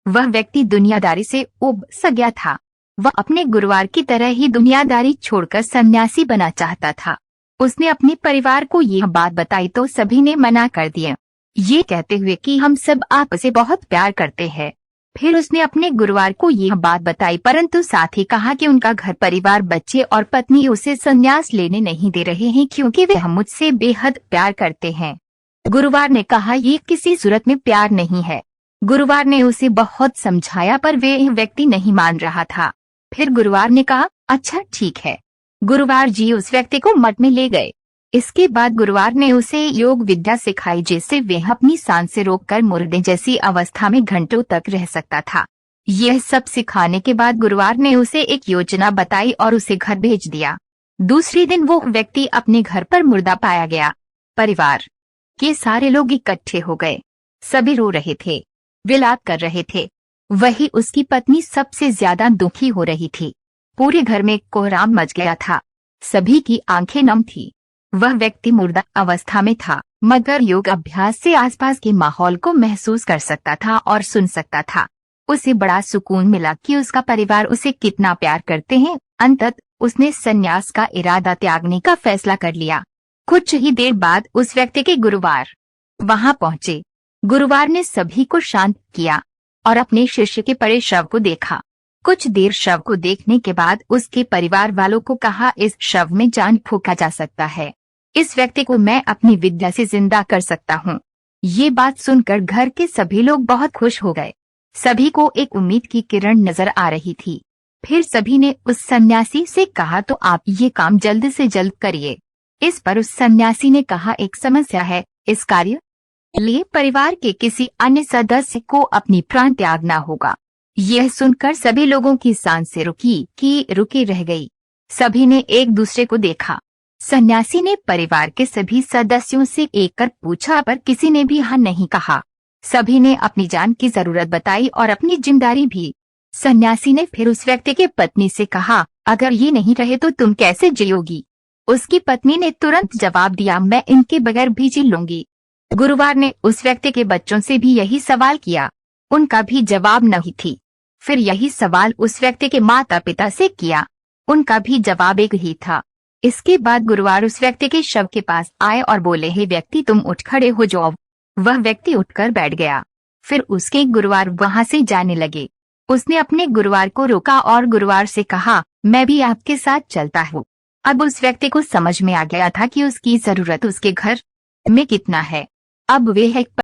वह व्यक्ति दुनियादारी से उब सा गया था। वह अपने गुरुवार की तरह ही दुनियादारी छोड़कर सन्यासी बना चाहता था। उसने अपने परिवार को यह बात बताई तो सभी ने मना कर दिया, ये कहते हुए कि हम सब आपस से बहुत प्यार करते हैं। फिर उसने अपने गुरुवार को यह बात बताई, परंतु साथ ही कहा कि उनका घर परिवार, बच्चे और पत्नी उसे संन्यास लेने नहीं दे रहे हैं क्योंकि वे मुझसे बेहद प्यार करते हैं। गुरुवार ने कहा, ये किसी सूरत में प्यार नहीं है। गुरुवार ने उसे बहुत समझाया पर वह व्यक्ति नहीं मान रहा था। फिर गुरुवार ने कहा, अच्छा ठीक है। गुरुवार जी उस व्यक्ति को मठ में ले गए। इसके बाद गुरुवार ने उसे योग विद्या सिखाई जिससे वह अपनी सांसें रोककर मुर्दे जैसी अवस्था में घंटों तक रह सकता था। यह सब सिखाने के बाद गुरुवार ने उसे एक योजना बताई और उसे घर भेज दिया। दूसरे दिन वो व्यक्ति अपने घर पर मुर्दा पाया गया। परिवार के सारे लोग इकट्ठे हो गए। सभी रो रहे थे, विलाप कर रहे थे। वही उसकी पत्नी सबसे ज्यादा दुखी हो रही थी। पूरे घर में कोहराम मच गया था। सभी की आंखें नम थी। वह व्यक्ति मुर्दा अवस्था में था, मगर योग अभ्यास से आसपास के माहौल को महसूस कर सकता था और सुन सकता था। उसे बड़ा सुकून मिला कि उसका परिवार उसे कितना प्यार करते हैं। अंततः उसने संन्यास का इरादा त्यागने का फैसला कर लिया। कुछ ही देर बाद उस व्यक्ति के गुरुवार वहां पहुंचे। गुरुवार ने सभी को शांत किया और अपने शिष्य के पड़े शव को देखा। कुछ देर शव को देखने के बाद उसके परिवार वालों को कहा, इस शव में जान फूंका जा सकता है। इस व्यक्ति को मैं अपनी विद्या से जिंदा कर सकता हूँ। ये बात सुनकर घर के सभी लोग बहुत खुश हो गए। सभी को एक उम्मीद की किरण नजर आ रही थी। फिर सभी ने उस सन्यासी से कहा, तो आप ये काम जल्द से जल्द करिए। इस पर उस सन्यासी ने कहा, एक समस्या है। इस कार्य लिए परिवार के किसी अन्य सदस्य को अपनी प्राण त्यागना होगा। यह सुनकर सभी लोगों की सांसें रुकी रह गई। सभी ने एक दूसरे को देखा। सन्यासी ने परिवार के सभी सदस्यों से एक कर पूछा पर किसी ने भी हाँ नहीं कहा। सभी ने अपनी जान की जरूरत बताई और अपनी जिम्मेदारी भी। सन्यासी ने फिर उस व्यक्ति की पत्नी से कहा, अगर ये नहीं रहे तो तुम कैसे जियोगी? उसकी पत्नी ने तुरंत जवाब दिया, मैं इनके बगैर भी जी लूंगी। गुरुवार ने उस व्यक्ति के बच्चों से भी यही सवाल किया। उनका भी जवाब नहीं थी। फिर यही सवाल उस व्यक्ति के माता पिता से किया। उनका भी जवाब एक ही था। इसके बाद गुरुवार उस व्यक्ति के शव के पास आए और बोले, हे व्यक्ति, तुम उठ खड़े हो जाओ। वह व्यक्ति उठकर बैठ गया। फिर उसके गुरुवार वहां से जाने लगे। उसने अपने गुरुवार को रोका और गुरुवार से कहा, मैं भी आपके साथ चलता हूँ। अब उस व्यक्ति को समझ में आ गया था कि उसकी जरूरत उसके घर में कितना है। अब वे एक